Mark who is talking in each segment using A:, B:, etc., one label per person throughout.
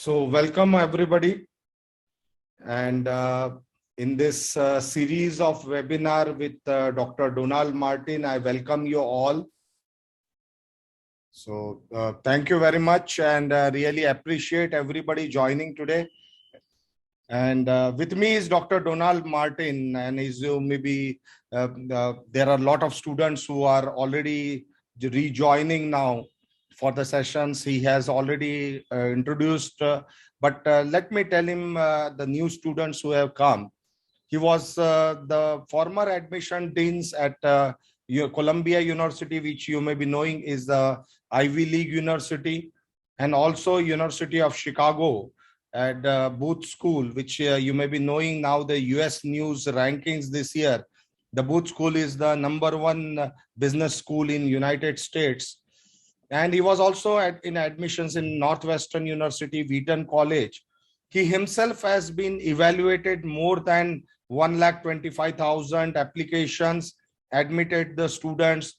A: So welcome everybody, and in this series of webinar with Dr. Donald Martin, I welcome you all. So thank you very much, and really appreciate everybody joining today. And with me is Dr. Donald Martin, and as you maybe there are a lot of students who are already rejoining now for the sessions. He has already introduced, but let me tell him the new students who have come. He was the former admission deans at Columbia University, which you may be knowing is the Ivy League University, and also University of Chicago at Booth School, which you may be knowing now the USNEWS rankings this year. The Booth School is the #1 business school in United States. And he was also in admissions in Northwestern University, Wheaton College. He himself has been evaluated more than 1,25,000 applications, admitted the students.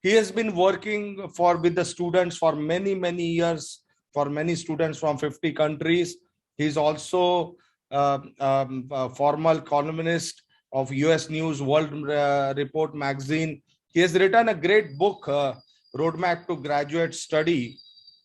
A: He has been working with the students for many years, for many students from 50 countries. He's also a formal columnist of USNEWS World Report magazine. He has written a great book, Roadmap to Graduate Study,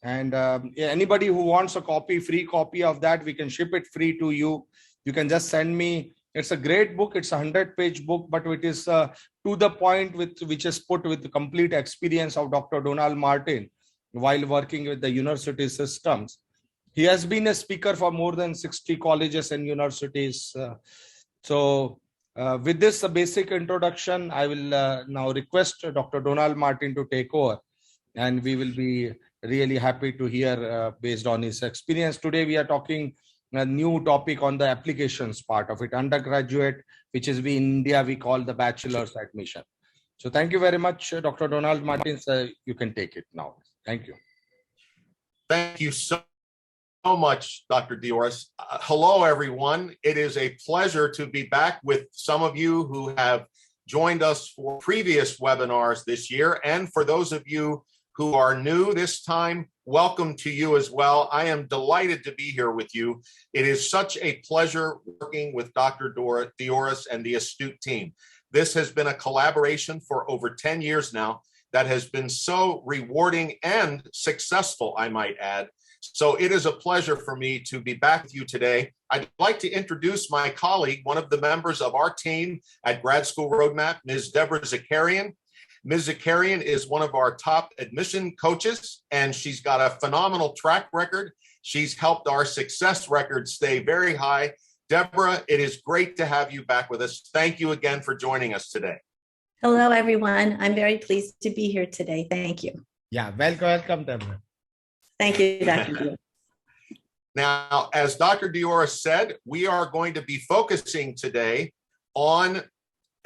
A: and anybody who wants a free copy of that, we can ship it free to you. You can just send me. It's a great book. It's a 100-page book, but it is to the point, which is put with the complete experience of Dr. Donald Martin while working with the university systems. He has been a speaker for more than 60 colleges and universities. With this basic introduction, I will now request Dr. Donald Martin to take over, and we will be really happy to hear based on his experience. Today, we are talking a new topic on the applications part of it, undergraduate, which is in India, we call the bachelor's admission. So thank you very much, Dr. Donald Martin. You can take it now. Thank you.
B: Thank you so much, Dr. Diores. Hello, everyone. It is a pleasure to be back with some of you who have joined us for previous webinars this year. And for those of you who are new this time, welcome to you as well. I am delighted to be here with you. It is such a pleasure working with Dr. Diores and the Astute team. This has been a collaboration for over 10 years now that has been so rewarding and successful, I might add. So it is a pleasure for me to be back with you today. I'd like to introduce my colleague, one of the members of our team at Grad School Roadmap, Ms. Deborah 𝐂𝐿𝐴𝐿. Ms. 𝐂𝐿𝐴𝐿 is one of our top admission coaches, and she's got a phenomenal track record. She's helped our success record stay very high. Deborah, it is great to have you back with us. Thank you again for joining us today.
C: Hello, everyone. I'm very pleased to be here today. Thank you.
A: Yeah, welcome, Deborah.
C: Thank you, Dr. Diores.
B: Now, as Dr. Diores said, we are going to be focusing today on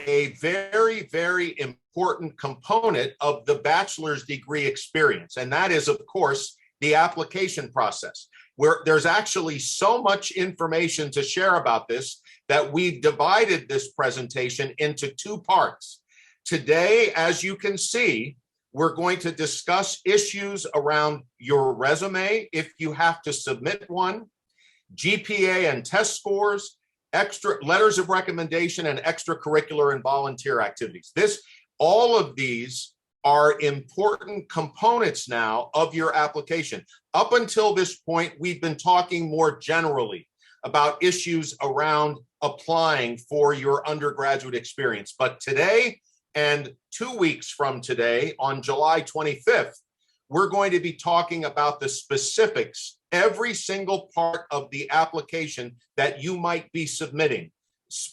B: a very important component of the bachelor's degree experience. And that is, of course, the application process, where there's actually so much information to share about this that we've divided this presentation into two parts. Today, as you can see, we're going to discuss issues around your resume, if you have to submit one, GPA and test scores, extra letters of recommendation, and extracurricular and volunteer activities. All of these are important components now of your application. Up until this point, we've been talking more generally about issues around applying for your undergraduate experience. But today, and 2 weeks from today, on July 25th, we're going to be talking about the specifics, every single part of the application that you might be submitting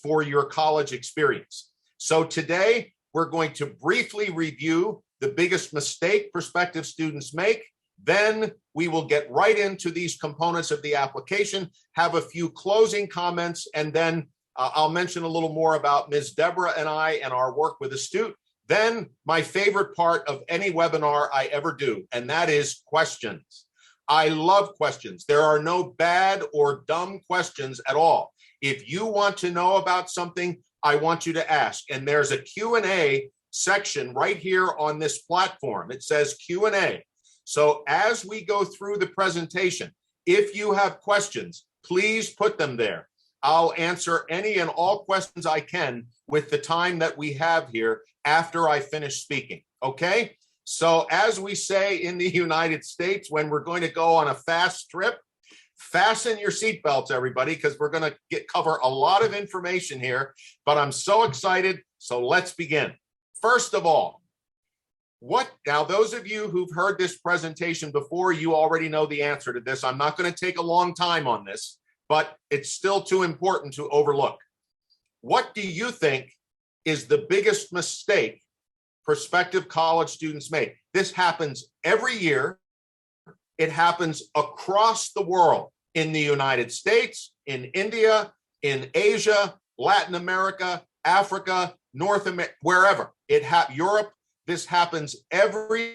B: for your college experience. So today, we're going to briefly review the biggest mistake prospective students make. Then we will get right into these components of the application, have a few closing comments, and then I'll mention a little more about Ms. Deborah and I and our work with Astute. Then my favorite part of any webinar I ever do, and that is questions. I love questions. There are no bad or dumb questions at all. If you want to know about something, I want you to ask. And there's a Q&A section right here on this platform. It says Q&A. So as we go through the presentation, If you have questions, please put them there. I'll answer any and all questions I can with the time that we have here after I finish speaking, okay? So as we say in the United States, when we're going to go on a fast trip, fasten your seatbelts, everybody, because we're going to cover a lot of information here, but I'm so excited, so let's begin. First of all, now those of you who've heard this presentation before, you already know the answer to this. I'm not going to take a long time on this, but it's still too important to overlook. What do you think is the biggest mistake prospective college students make? This happens every year. It happens across the world, in the United States, in India, in Asia, Latin America, Africa, North America, wherever. Europe, this happens every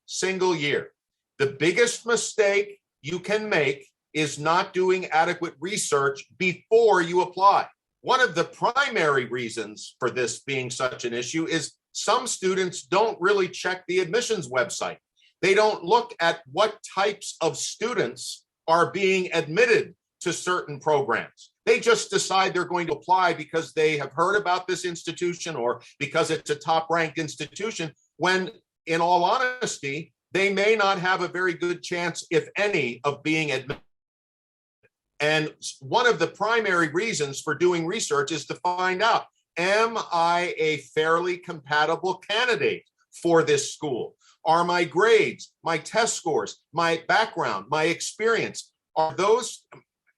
B: single year. The biggest mistake you can make is not doing adequate research before you apply. One of the primary reasons for this being such an issue is some students don't really check the admissions website. They don't look at what types of students are being admitted to certain programs. They just decide they're going to apply because they have heard about this institution or because it's a top-ranked institution, when in all honesty, they may not have a very good chance, if any, of being admitted. And one of the primary reasons for doing research is to find out, am I a fairly compatible candidate for this school? Are my grades, my test scores, my background, my experience,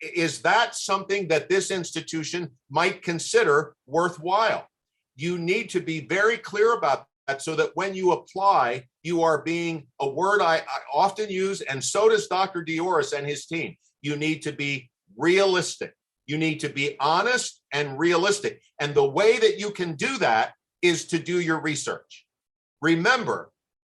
B: is that something that this institution might consider worthwhile? You need to be very clear about that so that when you apply, you are being, a word I often use, and so does Dr. Dioris and his team, you need to be realistic. You need to be honest and realistic. And the way that you can do that is to do your research. Remember,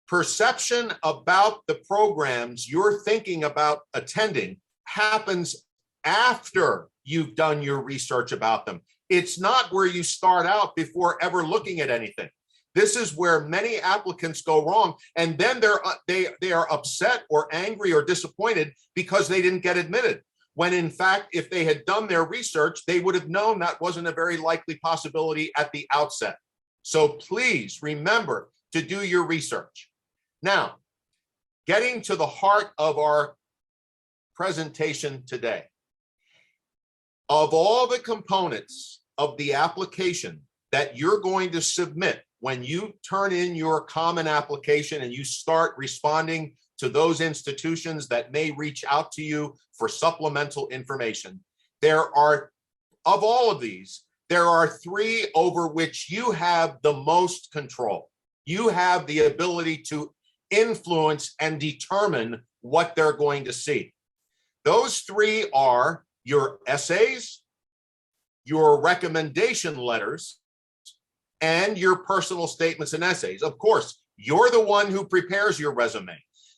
B: perception about the programs you're thinking about attending happens after you've done your research about them. It's not where you start out before ever looking at anything. This is where many applicants go wrong, and then they are upset or angry or disappointed because they didn't get admitted. When in fact, if they had done their research, they would have known that wasn't a very likely possibility at the outset. So please remember to do your research. Now, getting to the heart of our presentation today. Of all the components of the application that you're going to submit when you turn in your common application and you start responding to those institutions that may reach out to you for supplemental information, there are, of all of these, there are three over which you have the most control. You have the ability to influence and determine what they're going to see. Those three are your essays, your recommendation letters, and your personal statements and essays. Of course, you're the one who prepares your resume.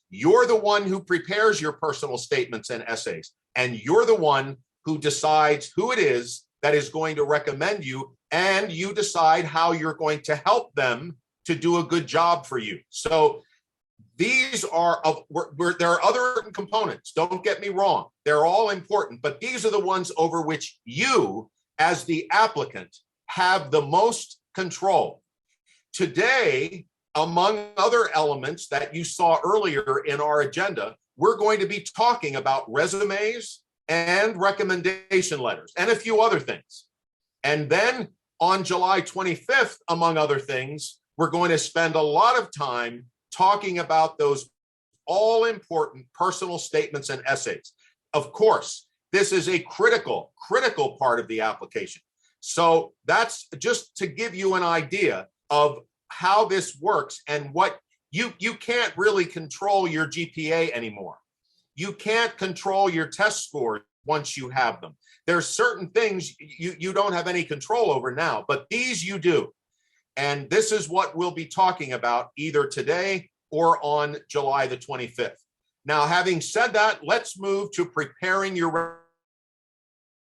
B: You're the one who prepares your personal statements and essays. And you're the one who decides who it is that is going to recommend you, and you decide how you're going to help them to do a good job for you. So these are, there are other components, don't get me wrong. They're all important, but these are the ones over which you, as the applicant, have the most control. Today, among other elements that you saw earlier in our agenda, we're going to be talking about resumes and recommendation letters and a few other things. And then on July 25th, among other things, we're going to spend a lot of time talking about those all-important personal statements and essays. Of course, this is a critical part of the application. So that's just to give you an idea of how this works and what you can't really control your GPA anymore. You can't control your test scores once you have them. There's certain things you don't have any control over now, but these you do. And this is what we'll be talking about either today or on July the 25th. Now, having said that, let's move to preparing your,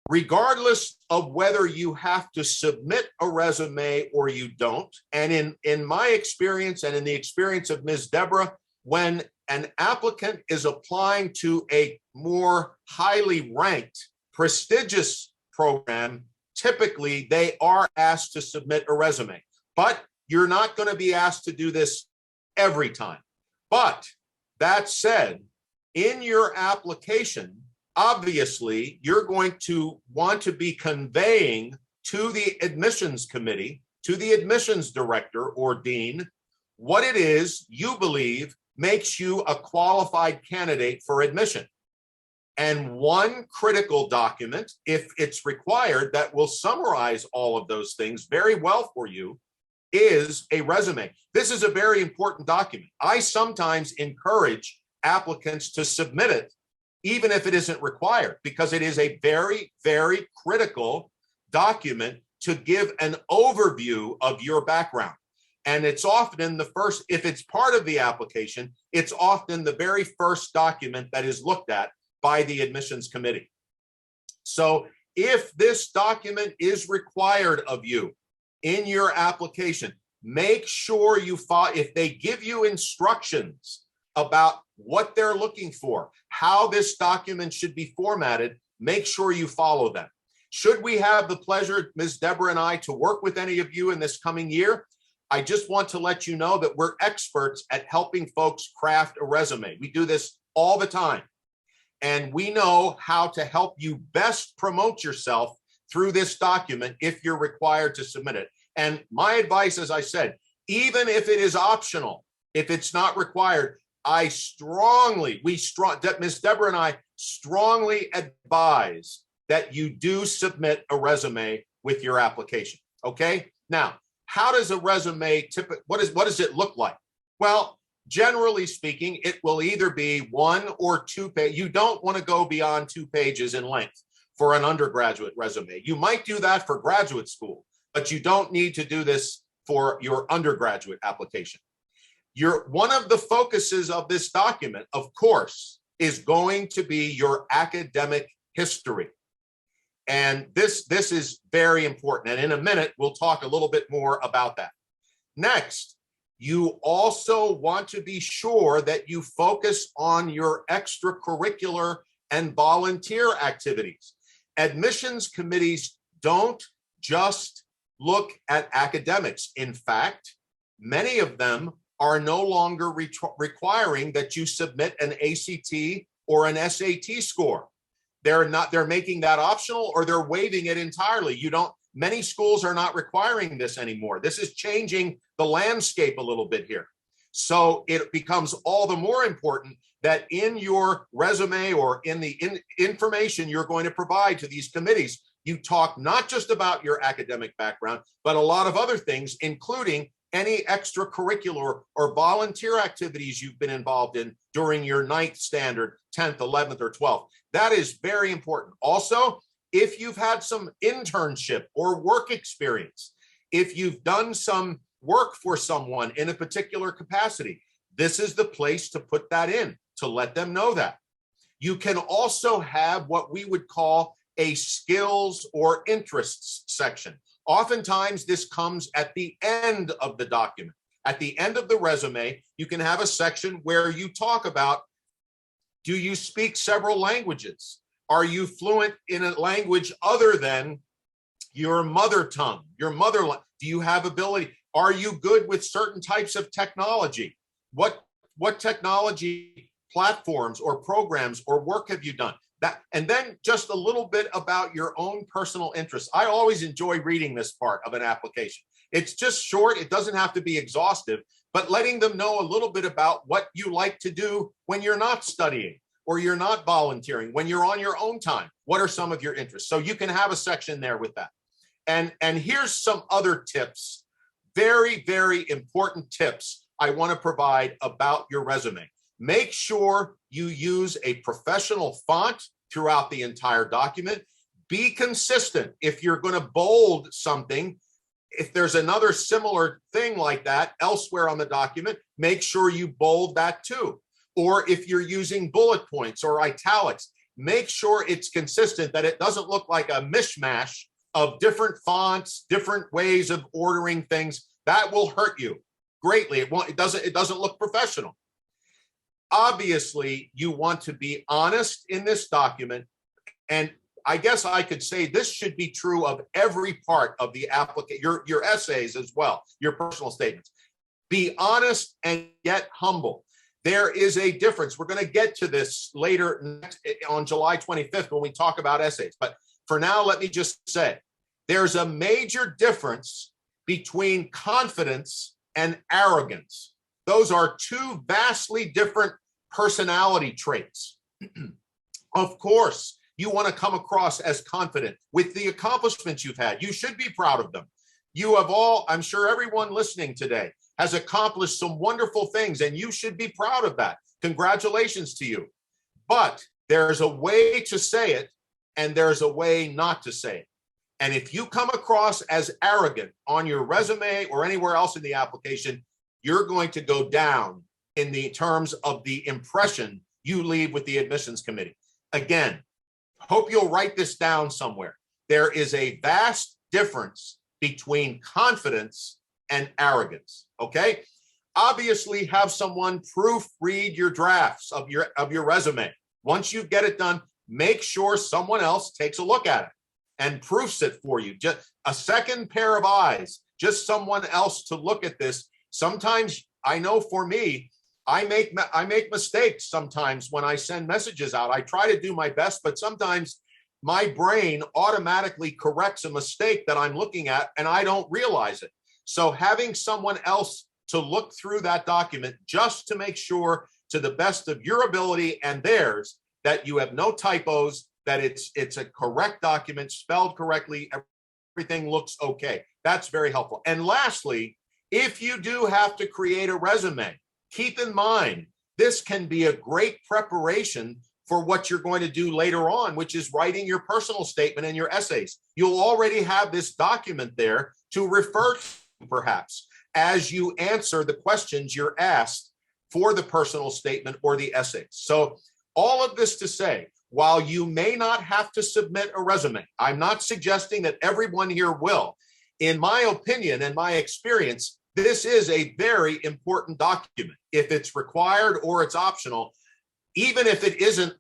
B: regardless of whether you have to submit a resume or you don't. And in my experience and in the experience of Ms. Deborah, when an applicant is applying to a more highly ranked, prestigious program, typically they are asked to submit a resume. But you're not going to be asked to do this every time. But that said, in your application, obviously, you're going to want to be conveying to the admissions committee, to the admissions director or dean, what it is you believe makes you a qualified candidate for admission. And one critical document, if it's required, that will summarize all of those things very well for you is a resume. This is a very important document. I sometimes encourage applicants to submit it, even if it isn't required, because it is a very, very critical document to give an overview of your background. And it's often the first, if it's part of the application, it's often the very first document that is looked at by the admissions committee. So if this document is required of you in your application, make sure you follow, if they give you instructions about what they're looking for, how this document should be formatted, make sure you follow them. Should we have the pleasure, Ms. Deborah and I, to work with any of you in this coming year, I just want to let you know that we're experts at helping folks craft a resume. We do this all the time. And we know how to help you best promote yourself through this document if you're required to submit it. And my advice, as I said, even if it is optional, if it's not required, Ms. Deborah and I strongly advise that you do submit a resume with your application. Okay. Now, how does a resume what does it look like? Well, generally speaking, it will either be 1 or 2 pages. You don't want to go beyond 2 pages in length for an undergraduate resume. You might do that for graduate school, but you don't need to do this for your undergraduate application. One of the focuses of this document, of course, is going to be your academic history. And this is very important. And in a minute, we'll talk a little bit more about that. Next, you also want to be sure that you focus on your extracurricular and volunteer activities. Admissions committees don't just look at academics. In fact, many of them are no longer requiring that you submit an ACT or an SAT score. They're making that optional, or they're waiving it entirely. Many schools are not requiring this anymore. This is changing the landscape a little bit here. So it becomes all the more important that in your resume or in the information you're going to provide to these committees, you talk not just about your academic background, but a lot of other things, including any extracurricular or volunteer activities you've been involved in during your 9th standard, 10th, 11th, or 12th. That is very important. Also, if you've had some internship or work experience, if you've done some work for someone in a particular capacity, this is the place to put that in, to let them know that. You can also have what we would call a skills or interests section. Oftentimes, this comes at the end of the document. At the end of the resume, you can have a section where you talk about, do you speak several languages? Are you fluent in a language other than your mother tongue, your mother language? Do you have ability? Are you good with certain types of technology? What technology platforms or programs or work have you done? And then just a little bit about your own personal interests. I always enjoy reading this part of an application. It's just short. It doesn't have to be exhaustive, but letting them know a little bit about what you like to do when you're not studying or you're not volunteering, when you're on your own time. What are some of your interests? So you can have a section there with that. And here's some other tips, very, very important tips I want to provide about your resume. Make sure you use a professional font throughout the entire document. Be consistent. If you're going to bold something, if there's another similar thing like that elsewhere on the document, make sure you bold that too. Or if you're using bullet points or italics, make sure it's consistent, that it doesn't look like a mishmash of different fonts, different ways of ordering things. That will hurt you greatly. It doesn't look professional. Obviously, you want to be honest in this document. And I guess I could say this should be true of every part of the application, your essays as well, your personal statements. Be honest and yet humble. There is a difference. We're going to get to this later on July 25th when we talk about essays. But for now, let me just say, there's a major difference between confidence and arrogance. Those are two vastly different personality traits. Of course, you want to come across as confident with the accomplishments you've had. You should be proud of them. You have all, I'm sure everyone listening today has accomplished some wonderful things, and you should be proud of that. Congratulations to you. But there's a way to say it, and there's a way not to say it. And if you come across as arrogant on your resume or anywhere else in the application, you're going to go down in the terms of the impression you leave with the admissions committee. Again, hope you'll write this down somewhere. There is a vast difference between confidence and arrogance, okay? Obviously, have someone proofread your drafts of your resume. Once you get it done, make sure someone else takes a look at it and proofs it for you. Just a second pair of eyes, just someone else to look at this. Sometimes, I know for me, I make mistakes sometimes when I send messages out. I try to do my best, but sometimes my brain automatically corrects a mistake that I'm looking at and I don't realize it. So having someone else to look through that document just to make sure, to the best of your ability and theirs, that you have no typos, that it's a correct document, spelled correctly, everything looks okay. That's very helpful. And lastly, if you do have to create a resume, keep in mind, this can be a great preparation for what you're going to do later on, which is writing your personal statement and your essays. You'll already have this document there to refer to, perhaps, as you answer the questions you're asked for the personal statement or the essays. So all of this to say, while you may not have to submit a resume, I'm not suggesting that everyone here will. In my opinion and my experience, this is a very important document. If it's required or it's optional, even if it isn't,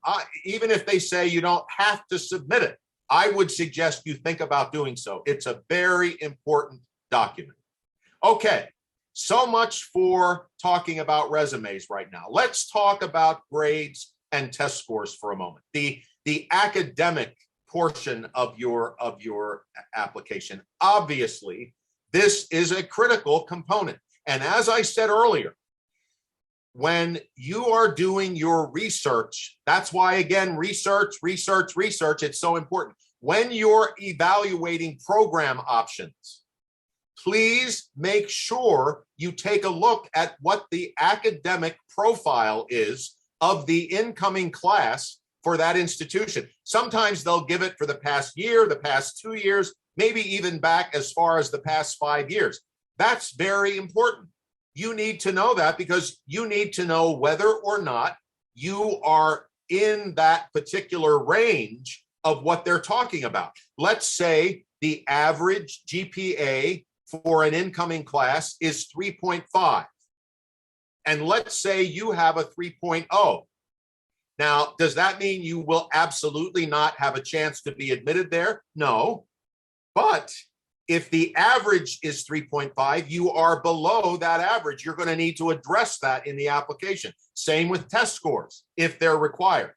B: even if they say you don't have to submit it, I would suggest you think about doing so. It's a very important document. Okay, so much for talking about resumes right now. Let's talk about grades and test scores for a moment. The academic portion of your application. Obviously, this is a critical component. And as I said earlier, when you are doing your research, that's why, again, research, it's so important. When you're evaluating program options, please make sure you take a look at what the academic profile is of the incoming class for that institution. Sometimes they'll give it for the past year, the past 2 years, maybe even back as far as the past 5 years. That's very important. You need to know that because you need to know whether or not you are in that particular range of what they're talking about. Let's say the average GPA for an incoming class is 3.5. And let's say you have a 3.0. Now, does that mean you will absolutely not have a chance to be admitted there? No. But if the average is 3.5, you are below that average. You're going to need to address that in the application. Same with test scores, if they're required.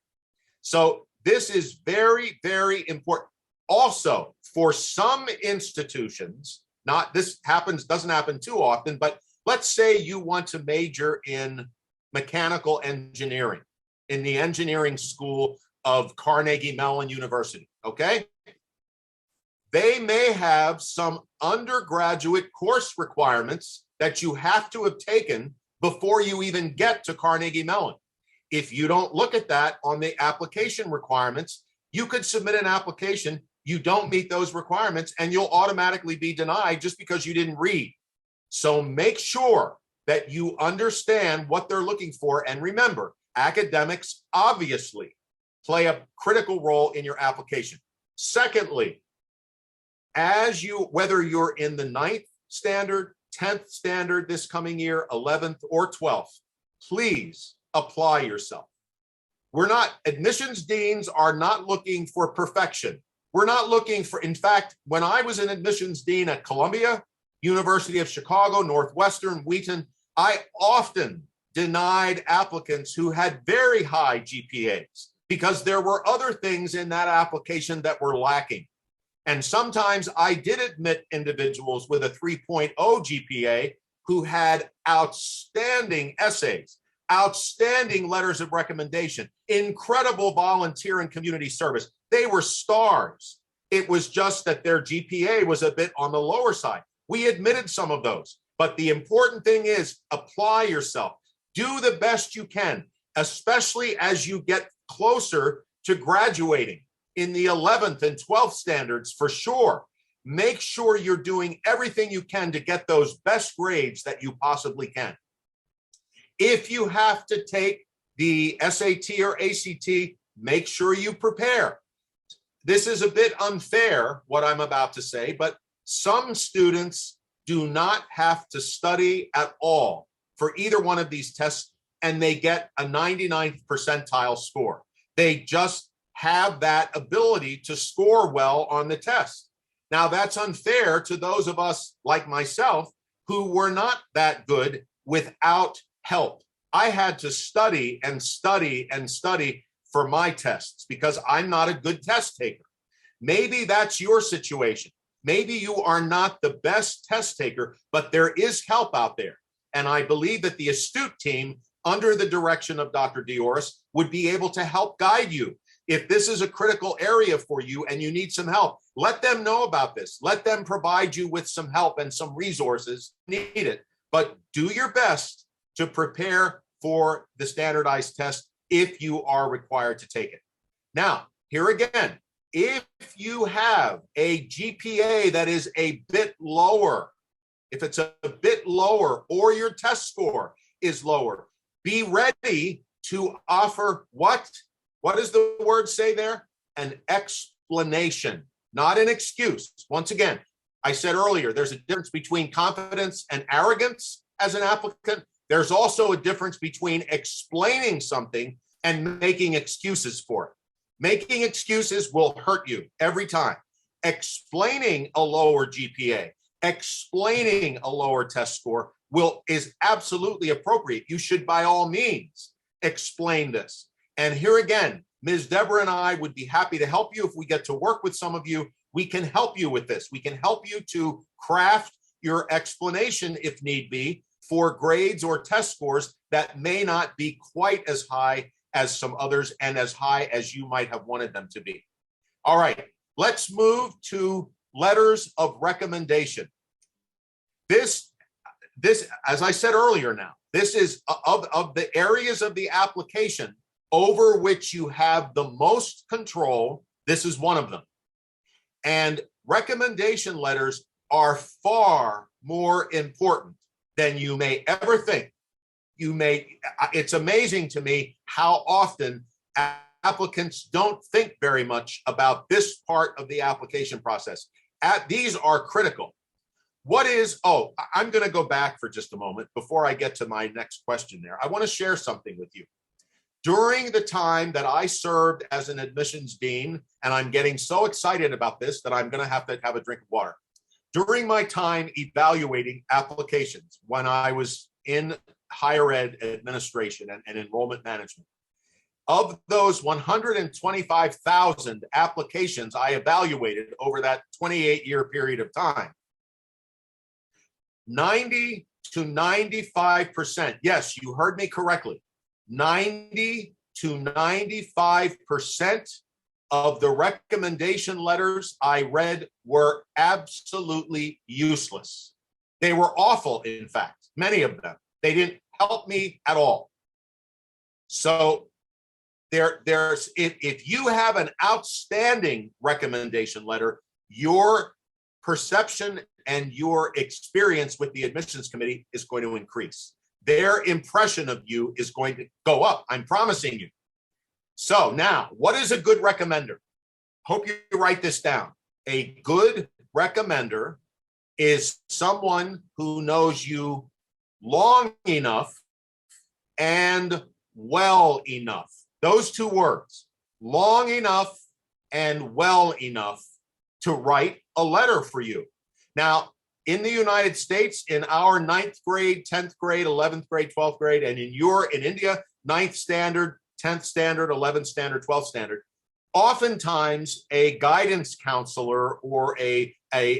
B: So this is very, very important. Also, for some institutions, doesn't happen too often, but let's say you want to major in mechanical engineering in the engineering school of Carnegie Mellon University, okay? They may have some undergraduate course requirements that you have to have taken before you even get to Carnegie Mellon. If you don't look at that on the application requirements, you could submit an application, you don't meet those requirements, and you'll automatically be denied just because you didn't read. So make sure that you understand what they're looking for. And remember, academics obviously play a critical role in your application. Secondly, whether you're in the 9th standard, 10th standard this coming year, 11th or 12th, please apply yourself. Admissions deans are not looking for perfection. We're not looking for, in fact, when I was an admissions dean at Columbia, University of Chicago, Northwestern, Wheaton, I often denied applicants who had very high GPAs because there were other things in that application that were lacking. And sometimes I did admit individuals with a 3.0 GPA who had outstanding essays, outstanding letters of recommendation, incredible volunteer and community service. They were stars. It was just that their GPA was a bit on the lower side. We admitted some of those, but the important thing is apply yourself. Do the best you can, especially as you get closer to graduating in the 11th and 12th standards for sure. Make sure you're doing everything you can to get those best grades that you possibly can. If you have to take the SAT or ACT, make sure you prepare. This is a bit unfair, what I'm about to say, but some students do not have to study at all for either one of these tests, and they get a 99th percentile score. They just have that ability to score well on the test. Now, that's unfair to those of us like myself who were not that good without help. I had to study and study and study for my tests because I'm not a good test taker. Maybe that's your situation. Maybe you are not the best test taker, but there is help out there. And I believe that the Astute team, under the direction of Dr. Dioris, would be able to help guide you. If this is a critical area for you and you need some help, let them know about this. Let them provide you with some help and some resources needed. But do your best to prepare for the standardized test if you are required to take it. Now, here again, if you have a GPA that is a bit lower, if it's a bit lower or your test score is lower, be ready to offer what does the word say there? An explanation, not an excuse. Once again, I said earlier, there's a difference between confidence and arrogance as an applicant. There's also a difference between explaining something and making excuses for it. Making excuses will hurt you every time. Explaining a lower GPA, explaining a lower test score is absolutely appropriate. You should, by all means, explain this. And here again, Ms. Deborah and I would be happy to help you if we get to work with some of you. We can help you with this. We can help you to craft your explanation, if need be, for grades or test scores that may not be quite as high as some others and as high as you might have wanted them to be. All right, let's move to letters of recommendation. This, as I said earlier now, this is of the areas of the application over which you have the most control. This is one of them. And recommendation letters are far more important than you may ever think. It's amazing to me how often applicants don't think very much about this part of the application process. These are critical. I'm going to go back for just a moment before I get to my next question there. I want to share something with you. During the time that I served as an admissions dean, and I'm getting so excited about this that I'm going to have a drink of water. During my time evaluating applications when I was in higher ed administration and enrollment management, of those 125,000 applications I evaluated over that 28-year period of time, 90 to 95%, yes, you heard me correctly, 90 to 95% of the recommendation letters I read were absolutely useless. They were awful, in fact, many of them. They didn't help me at all. So if you have an outstanding recommendation letter, your perception and your experience with the admissions committee is going to increase. Their impression of you is going to go up, I'm promising you. So now, what is a good recommender? Hope you write this down. A good recommender is someone who knows you long enough and well enough. Those two words, long enough and well enough to write a letter for you. Now, in the United States, in our 9th grade, 10th grade, 11th grade, 12th grade, and in India, 9th standard, 10th standard, 11th standard, 12th standard, oftentimes a guidance counselor or an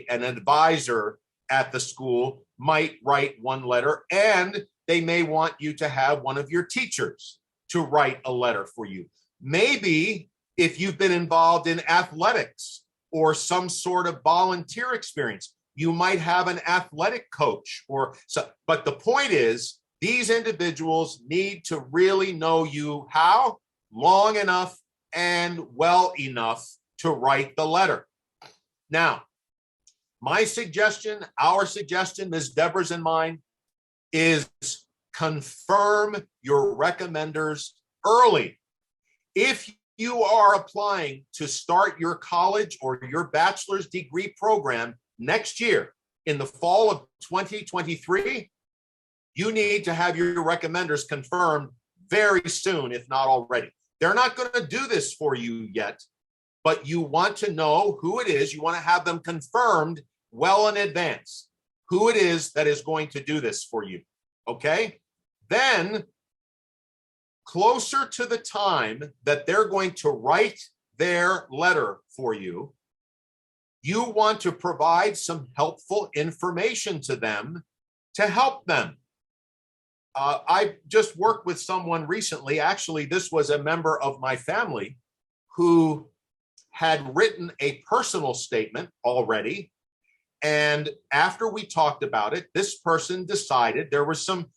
B: advisor at the school might write one letter, and they may want you to have one of your teachers to write a letter for you. Maybe if you've been involved in athletics or some sort of volunteer experience, you might have an athletic coach or so. But the point is, these individuals need to really know you how long enough and well enough to write the letter. Now, my suggestion, our suggestion, Ms. Deborah's and mine, is confirm your recommenders early. If you are applying to start your college or your bachelor's degree program next year in the fall of 2023, you need to have your recommenders confirmed very soon, if not already. They're not going to do this for you yet, but you want to know who it is. You want to have them confirmed well in advance, who it is that is going to do this for you. Okay? Then, closer to the time that they're going to write their letter for you, you want to provide some helpful information to them to help them. I just worked with someone recently. Actually, this was a member of my family who had written a personal statement already. And after we talked about it, this person decided there was some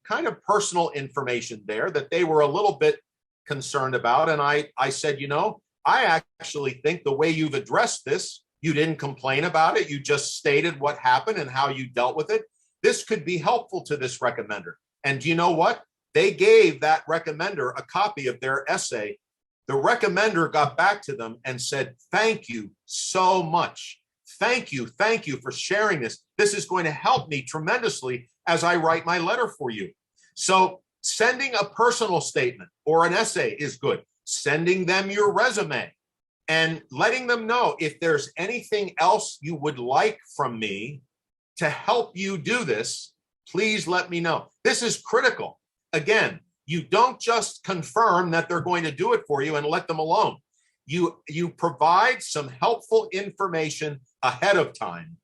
B: kind of personal information there that they were a little bit concerned about. And I said, you know, I actually think the way you've addressed this, you didn't complain about it. You just stated what happened and how you dealt with it. This could be helpful to this recommender. And do you know what? They gave that recommender a copy of their essay. The recommender got back to them and said, thank you so much. Thank you for sharing this. This is going to help me tremendously as I write my letter for you. So sending a personal statement or an essay is good. Sending them your resume and letting them know if there's anything else you would like from me to help you do this, please let me know. This is critical. Again, you don't just confirm that they're going to do it for you and let them alone. You provide some helpful information ahead of time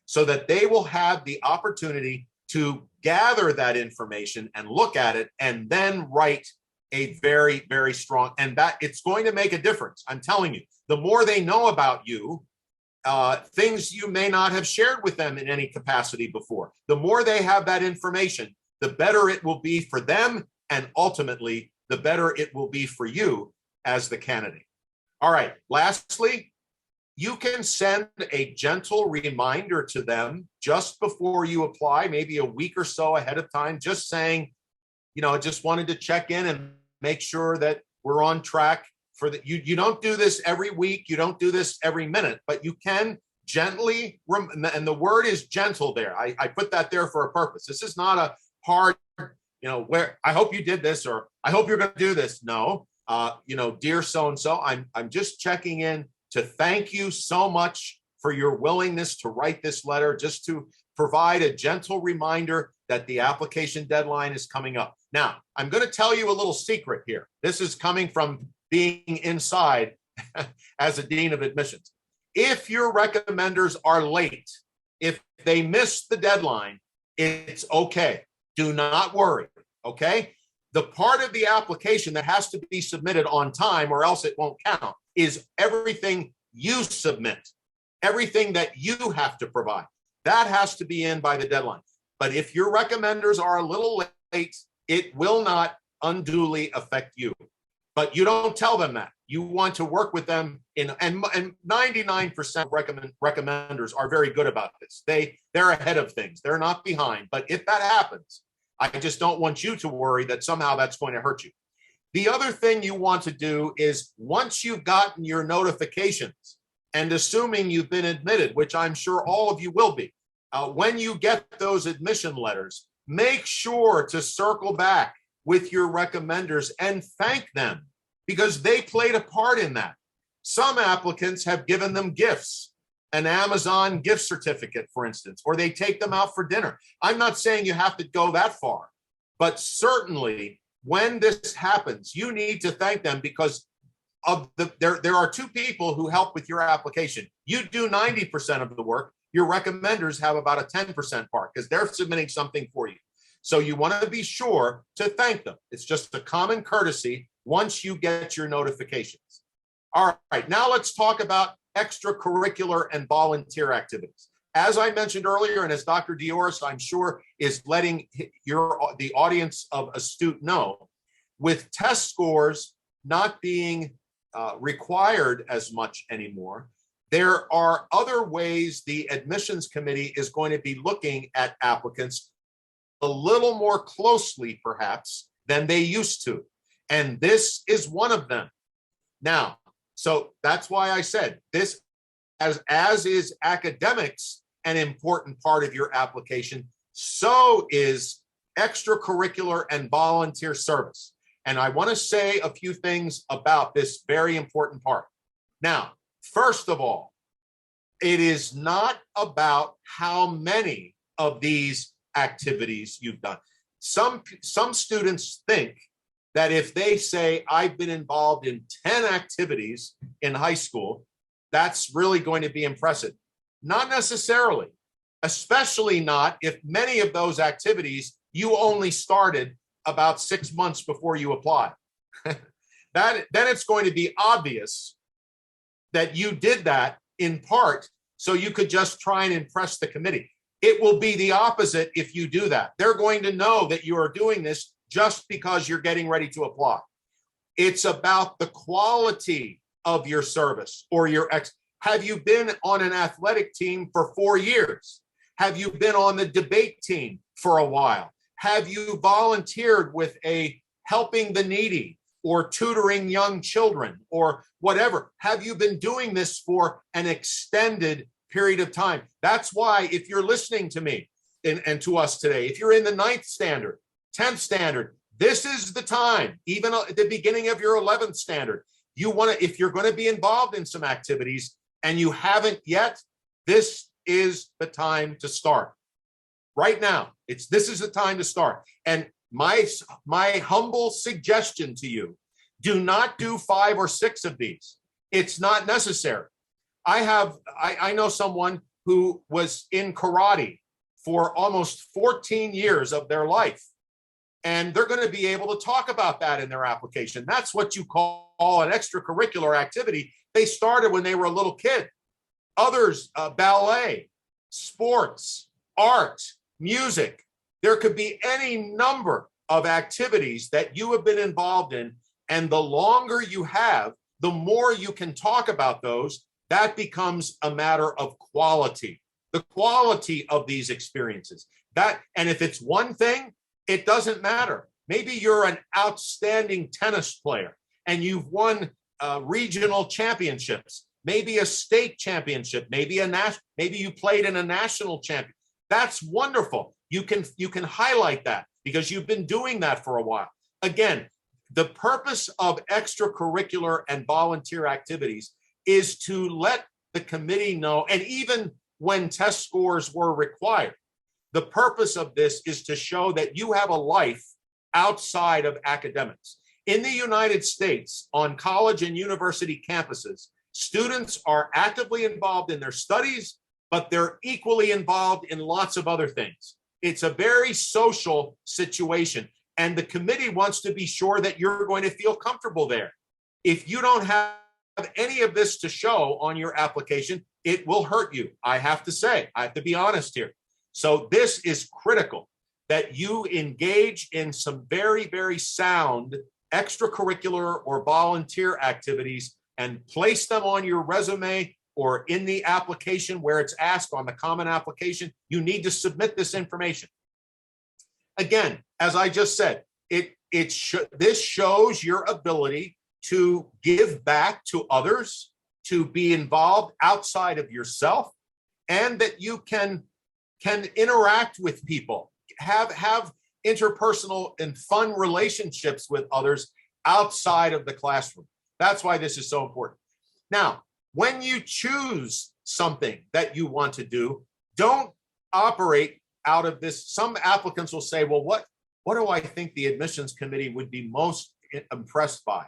B: so that they will have the opportunity to gather that information and look at it and then write a very, very strong, and that it's going to make a difference. I'm telling you, the more they know about you, things you may not have shared with them in any capacity before, the more they have that information, the better it will be for them. And ultimately, the better it will be for you as the candidate. All right. Lastly, you can send a gentle reminder to them just before you apply, maybe a week or so ahead of time, just saying, you know, I just wanted to check in and make sure that we're on track for the, you don't do this every week. You don't do this every minute, but you can gently, and the word is gentle there. I put that there for a purpose. This is not a hard, you know, where I hope you did this, or I hope you're going to do this. No, you know, dear so-and-so, I'm just checking in to thank you so much for your willingness to write this letter, just to provide a gentle reminder that the application deadline is coming up. Now, I'm going to tell you a little secret here. This is coming from being inside as a dean of admissions. If your recommenders are late, if they miss the deadline, it's okay. Do not worry, okay? The part of the application that has to be submitted on time or else it won't count is everything you submit, everything that you have to provide. That has to be in by the deadline. But if your recommenders are a little late, it will not unduly affect you. But you don't tell them that. You want to work with them and 99% of recommenders are very good about this. They're ahead of things. They're not behind. But if that happens, I just don't want you to worry that somehow that's going to hurt you. The other thing you want to do is, once you've gotten your notifications, and assuming you've been admitted, which I'm sure all of you will be, when you get those admission letters, make sure to circle back with your recommenders and thank them because they played a part in that. Some applicants have given them gifts, an Amazon gift certificate, for instance, or they take them out for dinner. I'm not saying you have to go that far, but certainly when this happens, you need to thank them because of there are two people who help with your application. You do 90% of the work. Your recommenders have about a 10% part because they're submitting something for you. So you want to be sure to thank them. It's just a common courtesy once you get your notifications. All right, now let's talk about extracurricular and volunteer activities. As I mentioned earlier, and as Dr. Dioris, I'm sure, is letting the audience of Astute know, with test scores not being required as much anymore, there are other ways the admissions committee is going to be looking at applicants a little more closely, perhaps, than they used to. And this is one of them. Now, so that's why I said this, as is academics an important part of your application, so is extracurricular and volunteer service. And I want to say a few things about this very important part. Now, first of all, it is not about how many of these activities you've done. Some students think that if they say, I've been involved in 10 activities in high school, that's really going to be impressive. Not necessarily, especially not if many of those activities you only started about 6 months before you apply. Then it's going to be obvious that you did that in part so you could just try and impress the committee. It will be the opposite if you do that. They're going to know that you are doing this just because you're getting ready to apply. It's about the quality of your service or your Have you been on an athletic team for 4 years? Have you been on the debate team for a while? Have you volunteered with a helping the needy or tutoring young children or whatever? Have you been doing this for an extended period of time? That's why if you're listening to me and to us today, if you're in the 9th standard, 10th standard, this is the time, even at the beginning of your 11th standard, you want to, if you're going to be involved in some activities and you haven't yet, this is the time to start. Right now, this is the time to start. And my humble suggestion to you, do not do 5 or 6 of these. It's not necessary. I know someone who was in karate for almost 14 years of their life. And they're going to be able to talk about that in their application. That's what you call an extracurricular activity. They started when they were a little kid. Others, ballet, sports, art, music. There could be any number of activities that you have been involved in. And the longer you have, the more you can talk about those. That becomes a matter of quality, the quality of these experiences. And if it's one thing, it doesn't matter. Maybe you're an outstanding tennis player and you've won regional championships, maybe a state championship, maybe you played in a national champion. That's wonderful. You can highlight that because you've been doing that for a while. Again, the purpose of extracurricular and volunteer activities is to let the committee know, and even when test scores were required, the purpose of this is to show that you have a life outside of academics. In the United States, on college and university campuses, students are actively involved in their studies, but they're equally involved in lots of other things. It's a very social situation, and the committee wants to be sure that you're going to feel comfortable there. If you don't have any of this to show on your application, it will hurt you. I have to say, I have to be honest here. So this is critical that you engage in some very, very sound extracurricular or volunteer activities and place them on your resume or in the application where it's asked on the common application. You need to submit this information. Again, as I just said, this shows your ability to give back to others, to be involved outside of yourself, and that you can interact with people, have interpersonal and fun relationships with others outside of the classroom. That's why this is so important. Now, when you choose something that you want to do, don't operate out of this. Some applicants will say, well, what do I think the admissions committee would be most impressed by?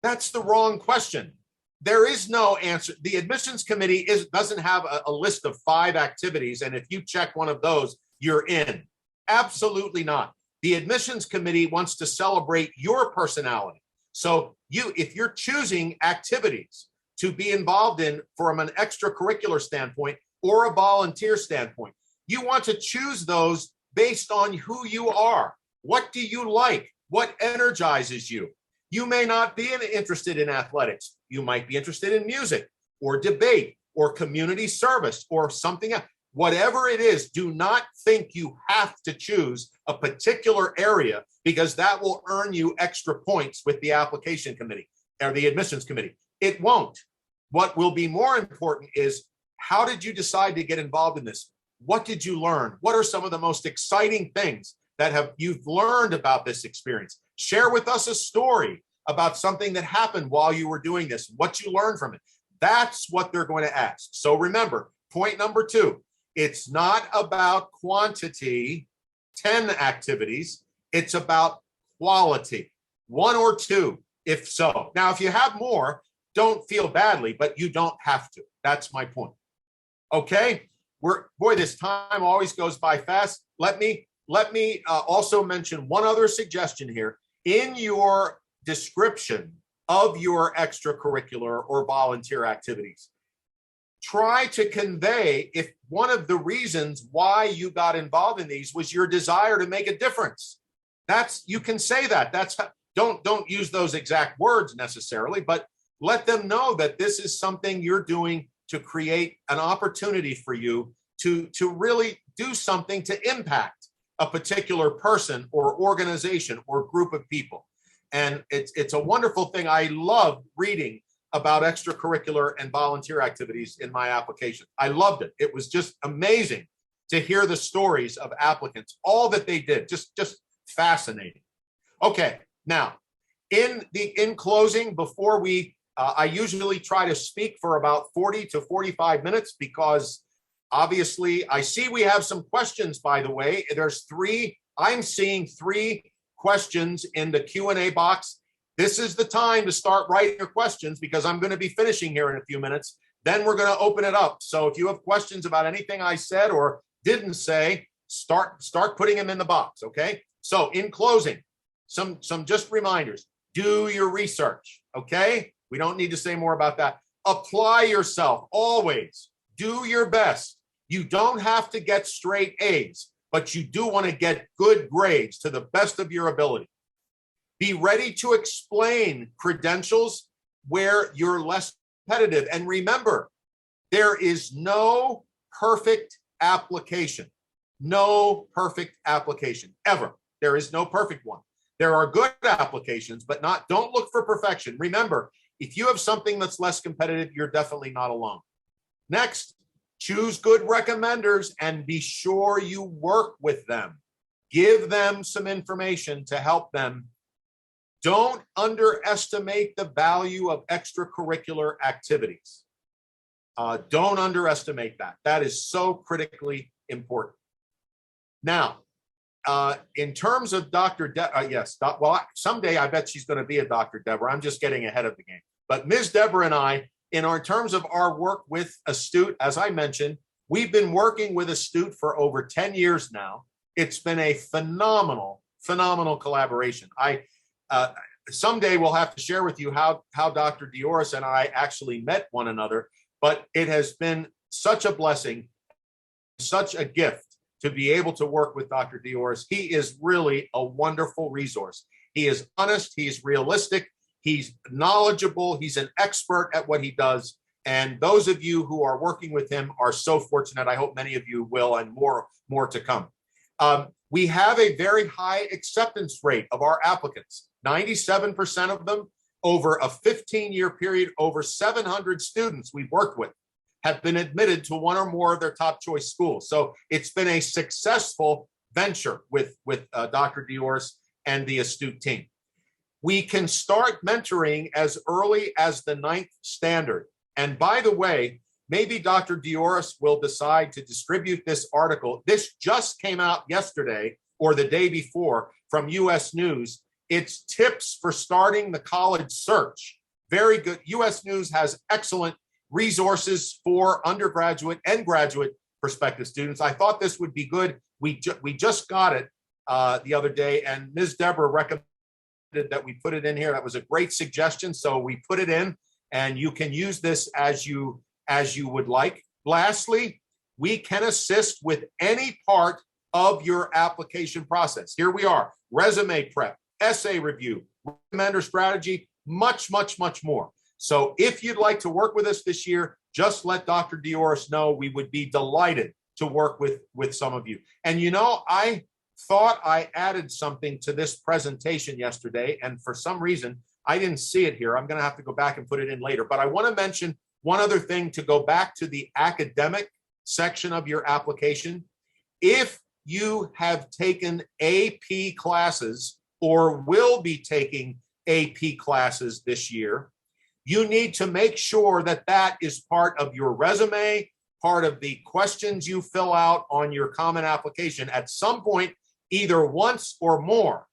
B: That's the wrong question. There is no answer. The admissions committee doesn't have a list of 5 activities, and if you check one of those, you're in. Absolutely not. The admissions committee wants to celebrate your personality. So if you're choosing activities to be involved in from an extracurricular standpoint or a volunteer standpoint, you want to choose those based on who you are. What do you like? What energizes you? You may not be interested in athletics. You might be interested in music or debate or community service or something else. Whatever it is, do not think you have to choose a particular area, because that will earn you extra points with the application committee or the admissions committee. It won't. What will be more important is, how did you decide to get involved in this? What did you learn? What are some of the most exciting things that you've learned about this experience? Share with us a story about something that happened while you were doing this, what you learned from it. That's what they're going to ask. So remember, point number 2, it's not about quantity, 10 activities. It's about quality, 1 or 2, if so. Now, if you have more, don't feel badly, but you don't have to. That's my point. Okay, boy, this time always goes by fast. Let me also mention one other suggestion here. In your description of your extracurricular or volunteer activities, try to convey if one of the reasons why you got involved in these was your desire to make a difference. You can say that. Don't use those exact words necessarily, but let them know that this is something you're doing to create an opportunity for you to really do something to impact a particular person or organization or group of people. And it's a wonderful thing. I love reading about extracurricular and volunteer activities in my application. I loved it. It was just amazing to hear the stories of applicants, all that they did, just fascinating. Okay, now in closing, before we, I usually try to speak for about 40 to 45 minutes, because obviously I see we have some questions, by the way. I'm seeing 3 questions in the Q&A box. This is the time to start writing your questions, because I'm going to be finishing here in a few minutes. Then we're going to open it up. So if you have questions about anything I said or didn't say, start putting them in the box, okay? So in closing, some just reminders. Do your research, okay? We don't need to say more about that. Apply yourself, always. Do your best. You don't have to get straight A's, but you do want to get good grades to the best of your ability. Be ready to explain credentials where you're less competitive. And remember, there is no perfect application. No perfect application, ever. There is no perfect one. There are good applications, but don't look for perfection. Remember, if you have something that's less competitive, you're definitely not alone. Next, choose good recommenders and be sure you work with them. Give them some information to help them. Don't underestimate the value of extracurricular activities. Don't underestimate that. That is so critically important. Now, in terms of Dr. Someday I bet she's going to be a Dr. Deborah. I'm just getting ahead of the game. But Ms. Deborah and I, in terms of our work with Astute, as I mentioned, we've been working with Astute for over 10 years now. It's been a phenomenal collaboration. Someday we'll have to share with you how Dr. Dioris and I actually met one another, but it has been such a blessing, such a gift to be able to work with Dr. Dioris. He is really a wonderful resource. He is honest, he's realistic, he's knowledgeable, he's an expert at what he does. And those of you who are working with him are so fortunate. I hope many of you will, and more to come. We have a very high acceptance rate of our applicants. 97% of them, over a 15-year period, over 700 students we've worked with have been admitted to one or more of their top choice schools. So it's been a successful venture with Dr. Dioris and the Astute team. We can start mentoring as early as the 9th standard. And by the way, maybe Dr. Dioris will decide to distribute this article. This just came out yesterday or the day before from US News. It's tips for starting the college search. Very good. US News has excellent resources for undergraduate and graduate prospective students. I thought this would be good. We just got it the other day, and Ms. Deborah recommended that we put it in here. That was a great suggestion. So we put it in, and you can use this as you would like. Lastly, we can assist with any part of your application process. Here we are: resume prep, essay review, recommender strategy, much, much, much more. So if you'd like to work with us this year, just let Dr. Dioris know. We would be delighted to work with some of you. And you know, I thought I added something to this presentation yesterday, and for some reason, I didn't see it here. I'm going to have to go back and put it in later. But I want to mention one other thing to go back to the academic section of your application. If you have taken AP classes or will be taking AP classes this year, you need to make sure that that is part of your resume, part of the questions you fill out on your common application at some point, either once or more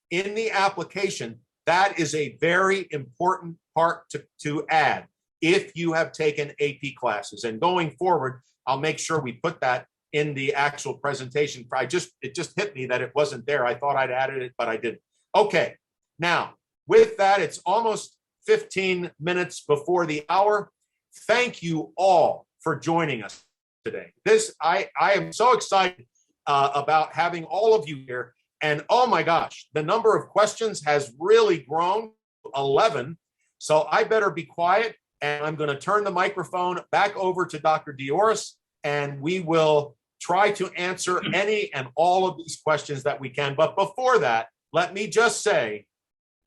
B: in the application. That is a very important part to add if you have taken AP classes. And going forward, I'll make sure we put that in the actual presentation. It just hit me that it wasn't there. I thought I'd added it, but I didn't. Okay, now with that, it's almost 15 minutes before the hour. Thank you all for joining us today. I am so excited about having all of you here. And oh my gosh, the number of questions has really grown, 11. So I better be quiet, and I'm going to turn the microphone back over to Dr. Dioris, and we will try to answer any and all of these questions that we can. But before that, let me just say,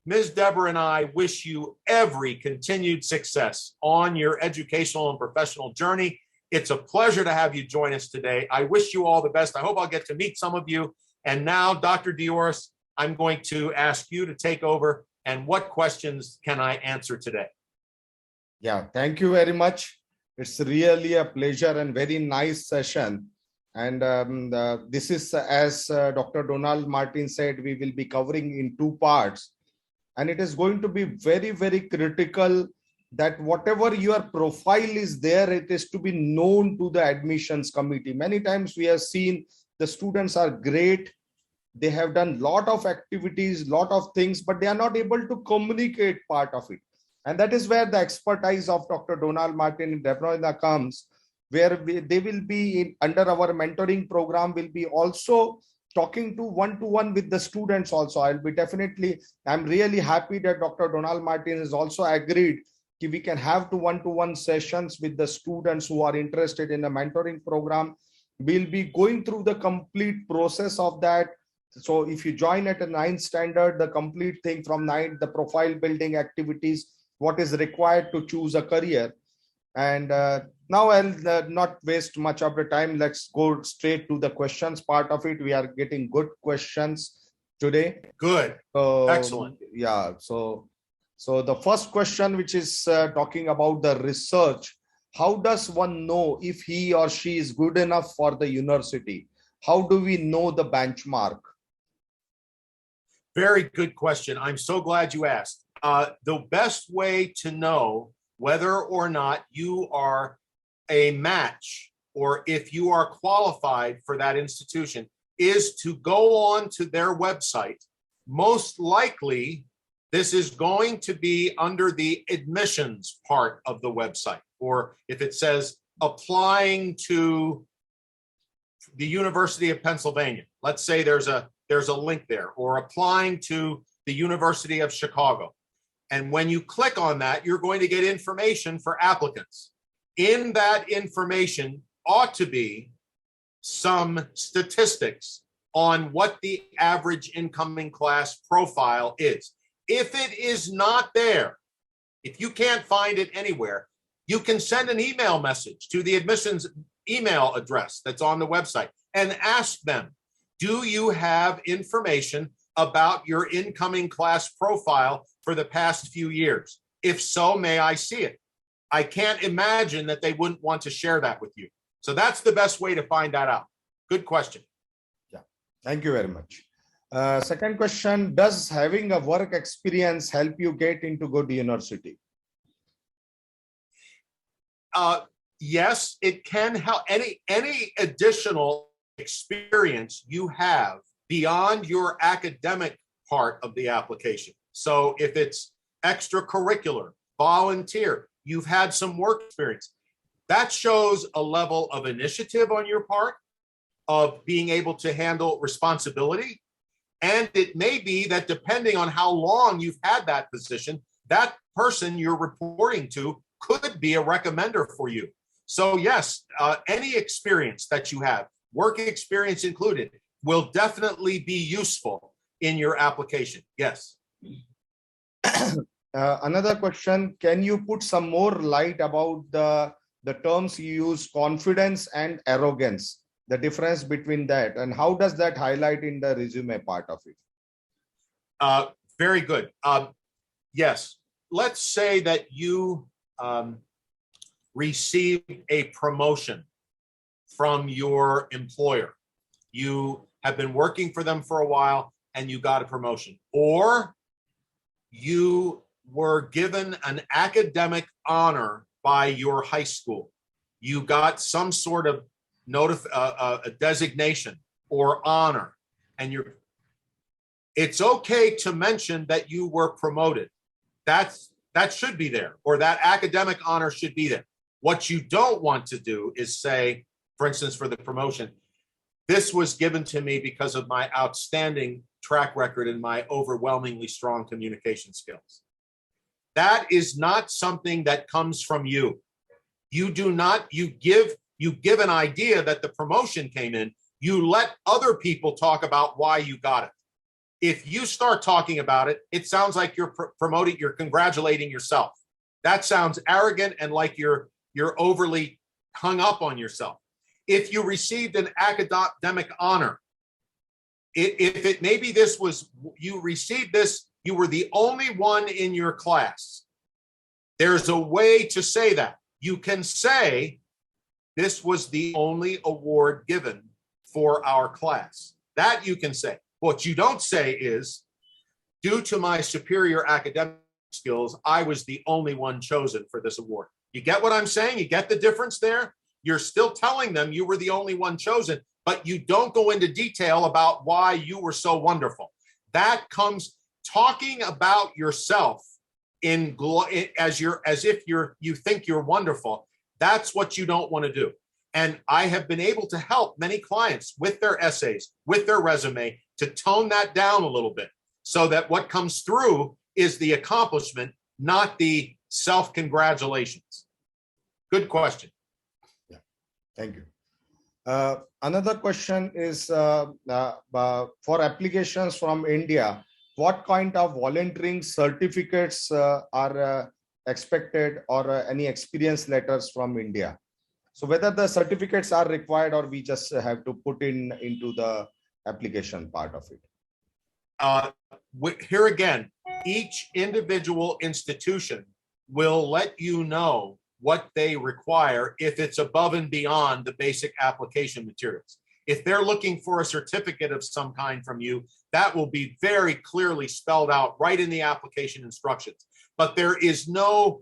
B: Ms. Deborah and I wish you every continued success on your educational and professional journey. It's a pleasure to have you join us today. I wish you all the best. I hope I'll get to meet some of you. And now, Dr. Dioris, I'm going to ask you to take over. And what questions can I answer today?
A: Yeah, thank you very much. It's really a pleasure and very nice session. And this is, as Dr. Donald Martin said, we will be covering in 2 parts. And it is going to be very, very critical that whatever your profile is there, it is to be known to the admissions committee. Many times we have seen the students are great. They have done lot of activities, lot of things, but they are not able to communicate part of it. And that is where the expertise of Dr. Donald Martin and Deborah comes, where they will be under our mentoring program, will be also talking to one-to-one with the students also. I'm really happy that Dr. Donald Martin has also agreed that we can have one-to-one sessions with the students who are interested in a mentoring program. We'll be going through the complete process of that. So if you join at a 9th standard, the complete thing from 9th, the profile building activities, what is required to choose a career. And now I'll not waste much of the time. Let's go straight to the questions part of it. We are getting good questions today.
B: Good. Excellent.
A: Yeah. So the first question, which is talking about the research, how does one know if he or she is good enough for the university? How do we know the benchmark?
B: Very good question. I'm so glad you asked. The best way to know whether or not you are a match or if you are qualified for that institution is to go on to their website. Most likely, this is going to be under the admissions part of the website, or if it says applying to the University of Pennsylvania, let's say there's a link there, or applying to the University of Chicago. And when you click on that, you're going to get information for applicants. In that information ought to be some statistics on what the average incoming class profile is. If it is not there, if you can't find it anywhere, you can send an email message to the admissions email address that's on the website and ask them, Do you have information about your incoming class profile for the past few years? If so, may I see it? I can't imagine that they wouldn't want to share that with you. So that's the best way to find that out. Good question.
A: Yeah, thank you very much. Second question, does having a work experience help you get into good university?
B: Yes, it can help. Any additional experience you have beyond your academic part of the application. So if it's extracurricular, volunteer, you've had some work experience, that shows a level of initiative on your part, of being able to handle responsibility. And it may be that depending on how long you've had that position, that person you're reporting to could be a recommender for you. So yes, any experience that you have, work experience included, will definitely be useful in your application. Yes.
A: Another question, can you put some more light about the terms you use, confidence and arrogance, the difference between that, and how does that highlight in the resume part of it?
B: Very good. Yes, let's say that you received a promotion from your employer. You have been working for them for a while and you got a promotion, or you were given an academic honor by your high school. You got some sort of a designation or honor, and it's okay to mention that you were promoted. That should be there, or that academic honor should be there. What you don't want to do is say, for instance, for the promotion, this was given to me because of my outstanding track record and my overwhelmingly strong communication skills. That is not something that comes from you. You do not, you give an idea that the promotion came in, you let other people talk about why you got it. If you start talking about it, it sounds like you're promoting, you're congratulating yourself. That sounds arrogant and like you're overly hung up on yourself. If you received an academic honor, maybe this was, you received this, you were the only one in your class. There's a way to say that. You can say, this was the only award given for our class. That you can say. What you don't say is, due to my superior academic skills, I was the only one chosen for this award. You get what I'm saying? You get the difference there? You're still telling them you were the only one chosen, but you don't go into detail about why you were so wonderful. That comes talking about yourself as if you think you're wonderful. That's what you don't want to do. And I have been able to help many clients with their essays, with their resume, to tone that down a little bit so that what comes through is the accomplishment, not the self-congratulations. Good question.
A: Yeah, thank you. Another question is for applications from India, what kind of volunteering certificates are expected, or any experience letters from India? So whether the certificates are required or we just have to put into the application part of it.
B: Here again, each individual institution will let you know what they require if it's above and beyond the basic application materials. If they're looking for a certificate of some kind from you, that will be very clearly spelled out right in the application instructions. But there is no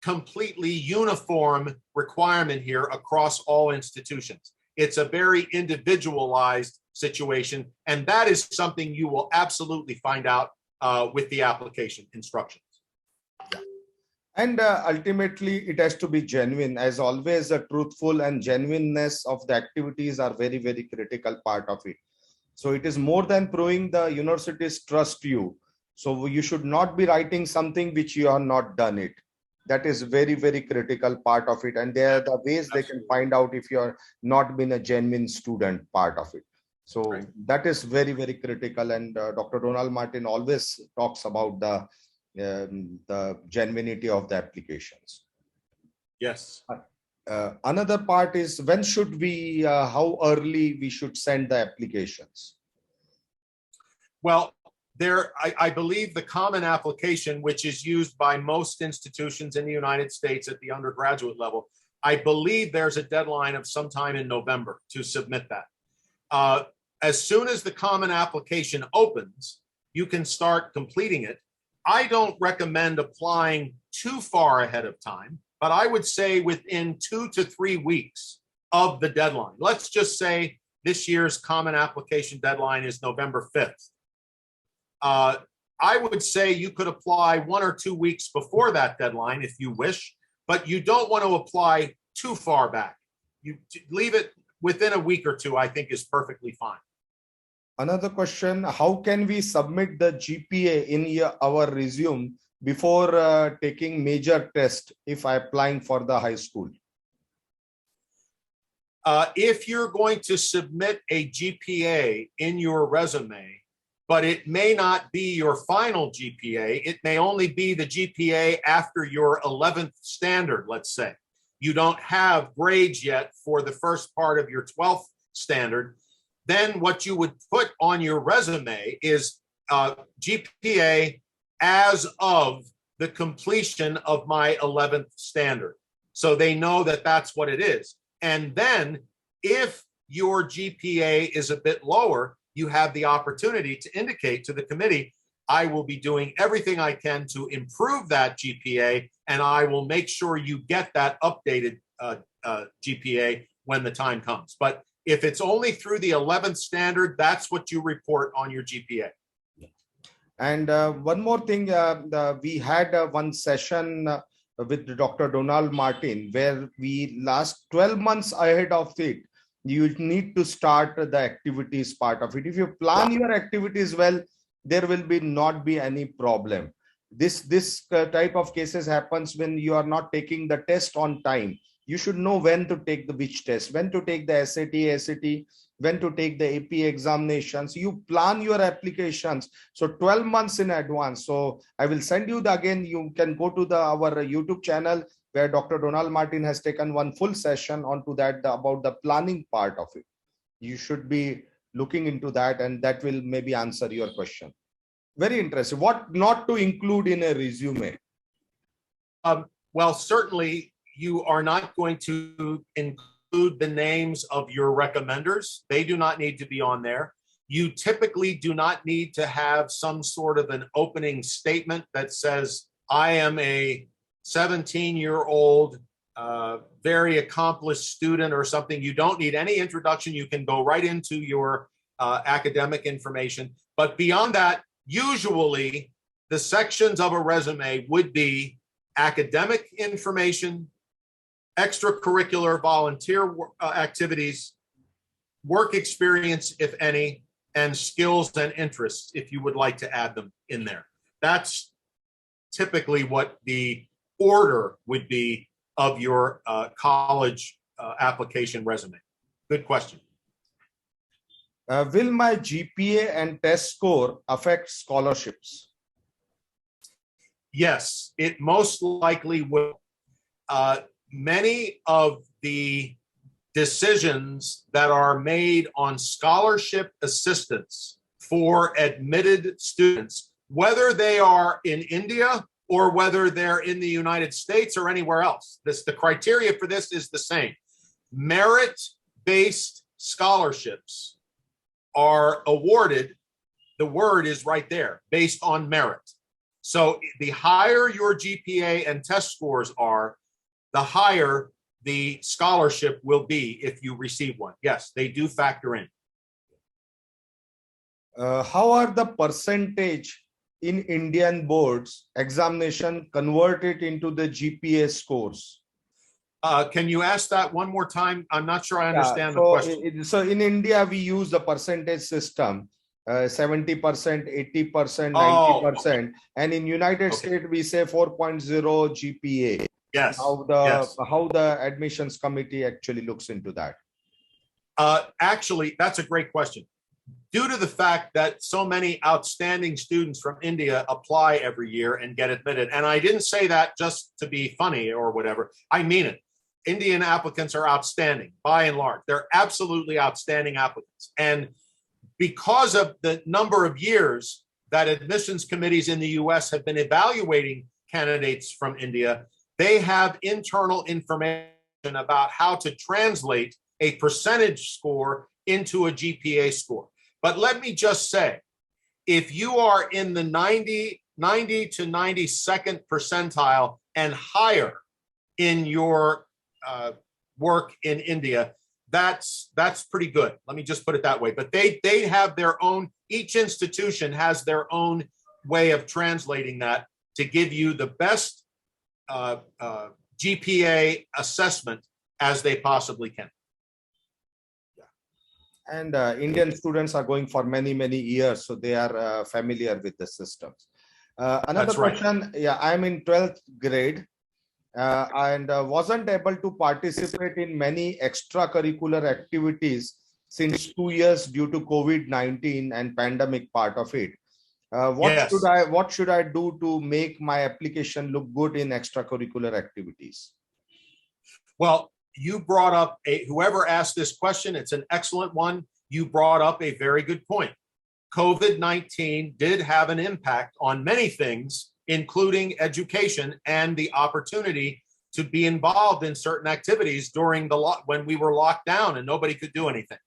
B: completely uniform requirement here across all institutions. It's a very individualized situation, and that is something you will absolutely find out with the application instructions.
A: And ultimately, it has to be genuine. As always, the truthful and genuineness of the activities are very, very critical part of it. So it is more than proving the universities trust you. So you should not be writing something which you have not done it. That is very, very critical part of it. And there are the ways they can find out if you are not been a genuine student part of it. So that is very, very critical. And Dr. Donald Martin always talks about the genuinity of the applications.
B: Yes.
A: Another part is when should we, how early we should send the applications?
B: Well, I believe the common application, which is used by most institutions in the United States at the undergraduate level, I believe there's a deadline of sometime in November to submit that. As soon as the common application opens, you can start completing it. I don't recommend applying too far ahead of time, but I would say within 2 to 3 weeks of the deadline. Let's just say this year's common application deadline is November 5th. I would say you could apply 1 or 2 weeks before that deadline if you wish, but you don't want to apply too far back. You leave it within a week or two, I think is perfectly fine.
A: Another question, how can we submit the GPA in our resume before taking major test if I'm applying for the high school?
B: If you're going to submit a GPA in your resume, but it may not be your final GPA, it may only be the GPA after your 11th standard, let's say. You don't have grades yet for the first part of your 12th standard. Then what you would put on your resume is GPA as of the completion of my 11th standard. So they know that that's what it is. And then if your GPA is a bit lower, you have the opportunity to indicate to the committee, I will be doing everything I can to improve that GPA, and I will make sure you get that updated GPA when the time comes. But if it's only through the 11th standard, that's what you report on your GPA.
A: And one more thing, we had one session with Dr. Donald Martin, where we last 12 months ahead of it, you need to start the activities part of it. If you plan your activities well, there will not be any problem. This type of cases happens when you are not taking the test on time. You should know when to take which test, when to take the SAT, ACT, when to take the AP examinations. You plan your applications. So 12 months in advance. So I will send you again, you can go to our YouTube channel where Dr. Donald Martin has taken one full session onto that about the planning part of it. You should be looking into that, and that will maybe answer your question. Very interesting. What not to include in a resume?
B: Well, certainly you are not going to include the names of your recommenders. They do not need to be on there. You typically do not need to have some sort of an opening statement that says, I am a 17-year-old, very accomplished student or something. You don't need any introduction. You can go right into your academic information. But beyond that, usually the sections of a resume would be academic information, extracurricular volunteer activities, work experience, if any, and skills and interests, if you would like to add them in there. That's typically what the order would be of your college application resume. Good question.
A: Will my GPA and test score affect scholarships?
B: Yes, it most likely will. Many of the decisions that are made on scholarship assistance for admitted students, whether they are in India or whether they're in the United States or anywhere else, the criteria for this is the same. Merit-based scholarships are awarded, the word is right there, based on merit. So the higher your GPA and test scores are, the higher the scholarship will be if you receive one. Yes, they do factor in.
A: How are the percentage in Indian boards examination converted into the GPA scores?
B: Can you ask that one more time? I'm not sure I understand the question.
A: So in India, we use the percentage system, 70%, 80%, 90%. And in United States, we say 4.0 GPA.
B: Yes.
A: How the admissions committee actually looks into that?
B: Actually, that's a great question. Due to the fact that so many outstanding students from India apply every year and get admitted, and I didn't say that just to be funny or whatever, I mean it. Indian applicants are outstanding by and large. They're absolutely outstanding applicants. And because of the number of years that admissions committees in the US have been evaluating candidates from India, they have internal information about how to translate a percentage score into a GPA score. But let me just say, if you are in the 90 to 92nd percentile and higher in your work in India, that's pretty good. Let me just put it that way. But they have their own, each institution has their own way of translating that to give you the best GPA assessment as they possibly can.
A: And Indian students are going for many, many years, so they are familiar with the systems. Another
B: That's right.
A: question, yeah, I'm in 12th grade and wasn't able to participate in many extracurricular activities since 2 years due to COVID-19 and pandemic part of it.
B: Yes.
A: What should I do to make my application look good in extracurricular activities?
B: Well, you brought up whoever asked this question, it's an excellent one. You brought up a very good point. COVID-19 did have an impact on many things, including education and the opportunity to be involved in certain activities during when we were locked down and nobody could do anything.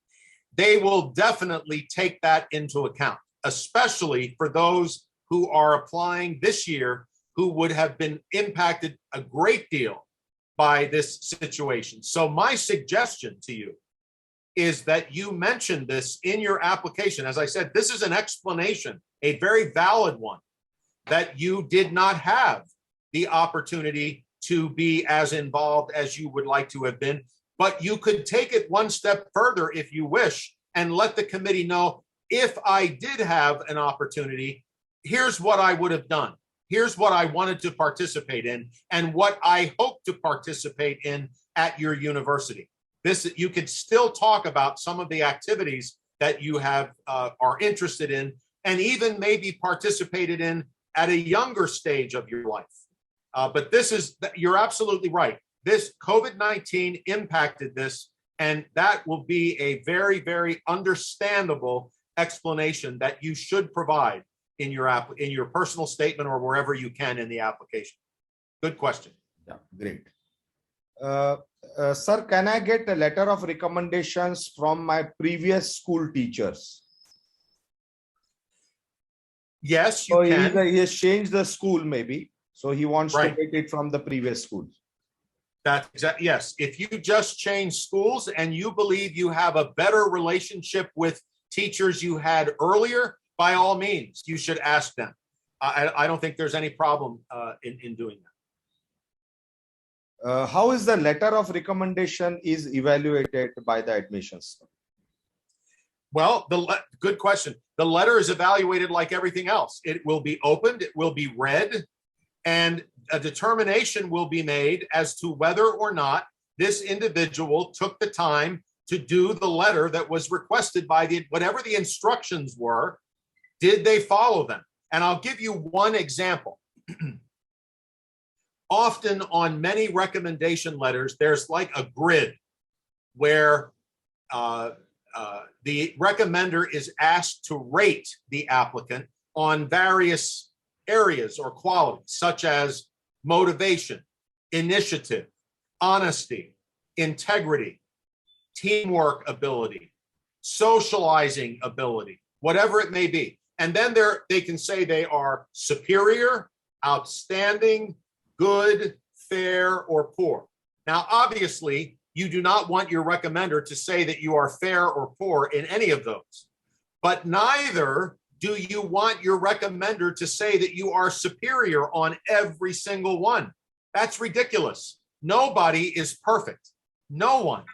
B: They will definitely take that into account, especially for those who are applying this year who would have been impacted a great deal by this situation. So my suggestion to you is that you mention this in your application. As I said, this is an explanation, a very valid one, that you did not have the opportunity to be as involved as you would like to have been, but you could take it one step further if you wish and let the committee know, if I did have an opportunity, here's what I would have done. Here's what I wanted to participate in and what I hope to participate in at your university. You could still talk about some of the activities that you have are interested in and even maybe participated in at a younger stage of your life. But you're absolutely right. This COVID-19 impacted this, and that will be a very, very understandable explanation that you should provide in your personal statement or wherever you can in the application. Good question.
A: Yeah, great. Sir, can I get a letter of recommendations from my previous school teachers?
B: Yes, you
A: so
B: can.
A: He has changed the school maybe, so he wants
B: Right.
A: to get it from the previous school.
B: That's exactly, yes. If you just change schools and you believe you have a better relationship with teachers you had earlier, by all means, you should ask them. I don't think there's any problem in doing that.
A: How is the letter of recommendation is evaluated by the admissions?
B: Well, good question. The letter is evaluated like everything else. It will be opened, it will be read, and a determination will be made as to whether or not this individual took the time to do the letter that was requested by whatever the instructions were. Did they follow them? And I'll give you one example. Often on many recommendation letters, there's like a grid where the recommender is asked to rate the applicant on various areas or qualities, such as motivation, initiative, honesty, integrity, teamwork ability, socializing ability, whatever it may be. And then they can say they are superior, outstanding, good, fair, or poor. Now, obviously, you do not want your recommender to say that you are fair or poor in any of those. But neither do you want your recommender to say that you are superior on every single one. That's ridiculous. Nobody is perfect. No one.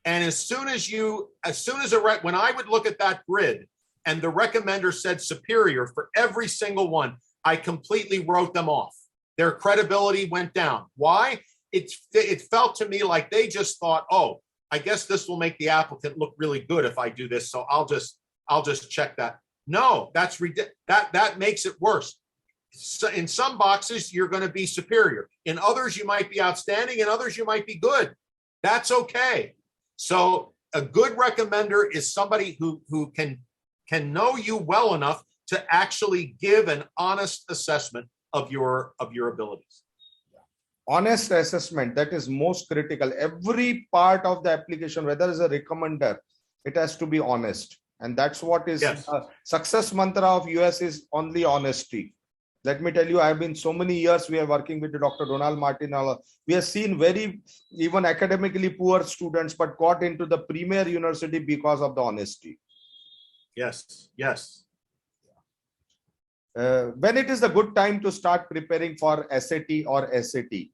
B: And when I would look at that grid and the recommender said superior for every single one, I completely wrote them off. Their credibility went down. Why? It felt to me like they just thought, oh, I guess this will make the applicant look really good if I do this, so I'll just check that. No, that makes it worse. So in some boxes, you're going to be superior. In others, you might be outstanding. In others, you might be good. That's okay. So a good recommender is somebody who can know you well enough to actually give an honest assessment of your abilities.
A: Honest assessment, that is most critical. Every part of the application, whether it's a recommender, it has to be honest. And that's what is success mantra of US is only honesty. Let me tell you, I've been so many years, we are working with Dr. Donald Martin. We have seen very, even academically poor students, but got into the premier university because of the honesty.
B: Yes, yes.
A: When it is the good time to start preparing for SAT or SAT?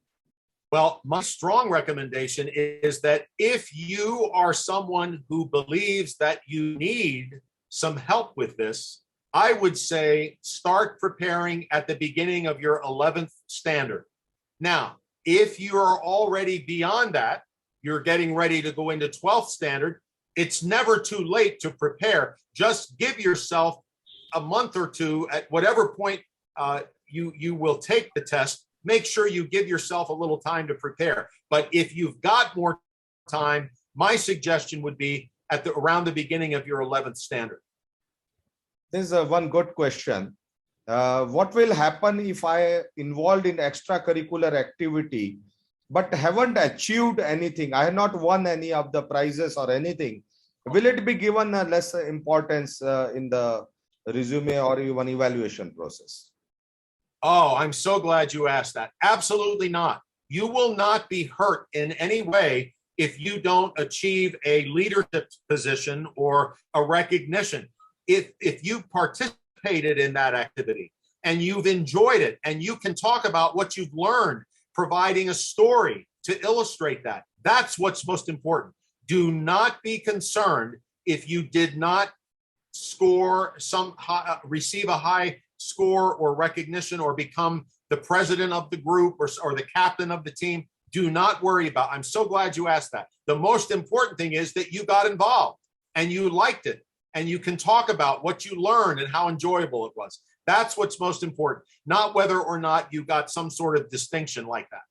B: Well, my strong recommendation is that if you are someone who believes that you need some help with this, I would say start preparing at the beginning of your 11th standard. Now, if you are already beyond that, you're getting ready to go into 12th standard, it's never too late to prepare. Just give yourself a month or two at whatever point you will take the test. Make sure you give yourself a little time to prepare. But if you've got more time, my suggestion would be at around the beginning of your 11th standard.
A: This is one good question. What will happen if I involved in extracurricular activity, but haven't achieved anything? I have not won any of the prizes or anything. Will it be given less importance in the resume or even evaluation process?
B: Oh, I'm so glad you asked that. Absolutely not. You will not be hurt in any way if you don't achieve a leadership position or a recognition. If you participated in that activity and you've enjoyed it and you can talk about what you've learned, providing a story to illustrate that, that's what's most important. Do not be concerned if you did not score receive a high score or recognition or become the president of the group or the captain of the team. Do not worry about it. I'm so glad you asked that. The most important thing is that you got involved and you liked it and you can talk about what you learned and how enjoyable it was. That's what's most important, not whether or not you got some sort of distinction like that.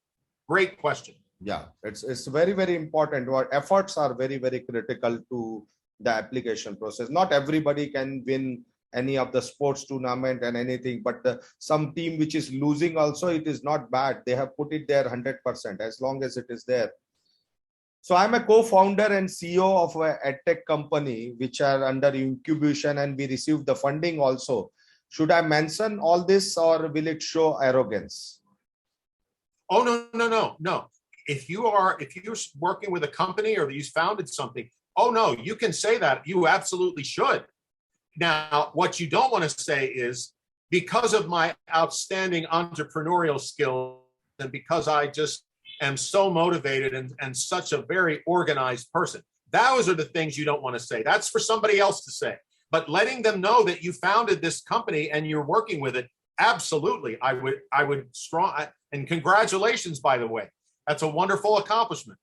B: Great question.
A: Yeah, it's very, very important. Our efforts are very, very critical to the application process. Not everybody can win any of the sports tournament and anything, but some team which is losing also, it is not bad. They have put it there 100% as long as it is there. So I'm a co-founder and CEO of a edtech company which are under incubation and we received the funding also. Should I mention all this or will it show arrogance?
B: Oh, no. If you're working with a company or you founded something, oh no, you can say that. You absolutely should. Now, what you don't want to say is, because of my outstanding entrepreneurial skills and because I just am so motivated and such a very organized person, those are the things you don't want to say. That's for somebody else to say. But letting them know that you founded this company and you're working with it, absolutely, I would strong. And congratulations, by the way. That's a wonderful accomplishment.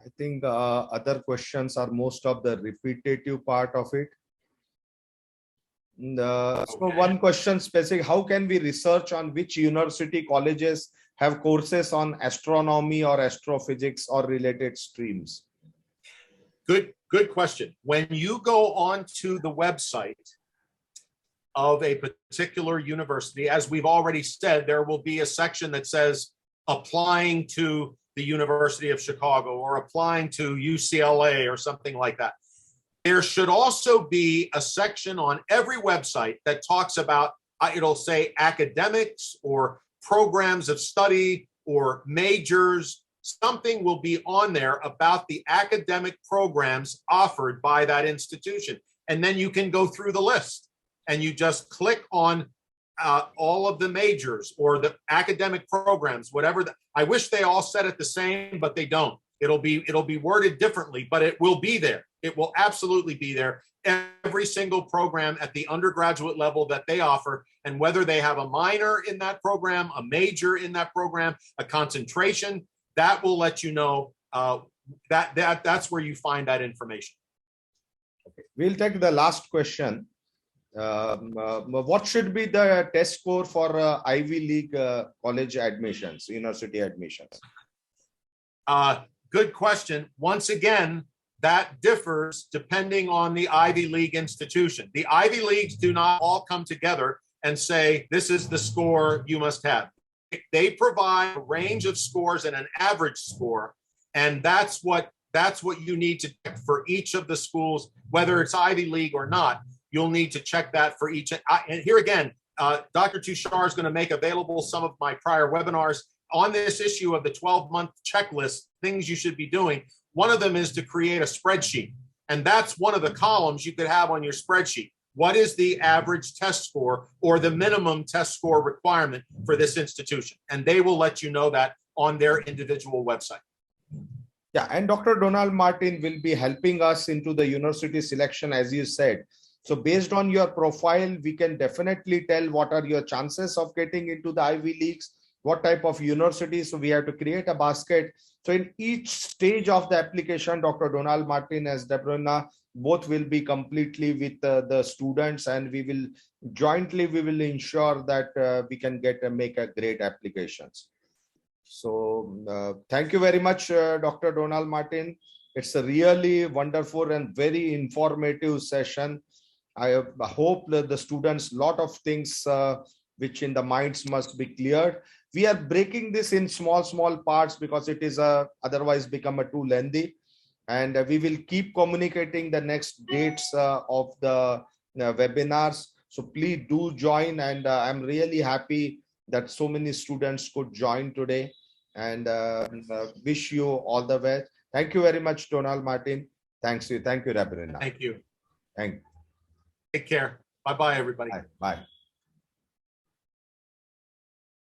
A: I think other questions are most of the repetitive part of it. So one question specific, how can we research on which university colleges have courses on astronomy or astrophysics or related streams?
B: Good question. When you go onto the website of a particular university, as we've already said, there will be a section that says applying to the University of Chicago or applying to UCLA or something like that. There should also be a section on every website that talks about, it'll say academics or programs of study or majors. Something will be on there about the academic programs offered by that institution. And then you can go through the list and you just click on all of the majors or the academic programs, whatever. I wish they all said it the same, but they don't. It'll be worded differently, but it will be there. It will absolutely be there. Every single program at the undergraduate level that they offer, and whether they have a minor in that program, a major in that program, a concentration, that will let you know that's where you find that information.
A: Okay. We'll take the last question. What should be the test score for Ivy League college admissions, university admissions?
B: good question. Once again, that differs depending on the Ivy League institution. The Ivy Leagues do not all come together and say, this is the score you must have. They provide a range of scores and an average score, and that's what you need to check for each of the schools, whether it's Ivy League or not. You'll need to check that for each. And here again, Dr. Tushar is going to make available some of my prior webinars on this issue of the 12-month checklist, things you should be doing. One of them is to create a spreadsheet. And that's one of the columns you could have on your spreadsheet. What is the average test score or the minimum test score requirement for this institution? And they will let you know that on their individual website.
A: Yeah, and Dr. Donald Martin will be helping us into the university selection, as you said. So based on your profile, we can definitely tell what are your chances of getting into the Ivy Leagues, what type of university. So we have to create a basket. So in each stage of the application, Dr. Donald Martin as Deborah, both will be completely with the students, and we will jointly, we will ensure that we can make a great applications. So thank you very much, Dr. Donald Martin. It's a really wonderful and very informative session. I hope that the students, lot of things which in the minds must be cleared. We are breaking this in small parts because it is otherwise become too lengthy. And we will keep communicating the next dates of the webinars. So please do join. And I'm really happy that so many students could join today, and wish you all the best. Thank you very much, Donald Martin. Thanks you. Thank you, Rabina.
B: Thank you.
A: Thank you.
B: Take care. Bye-bye, everybody.
A: Bye.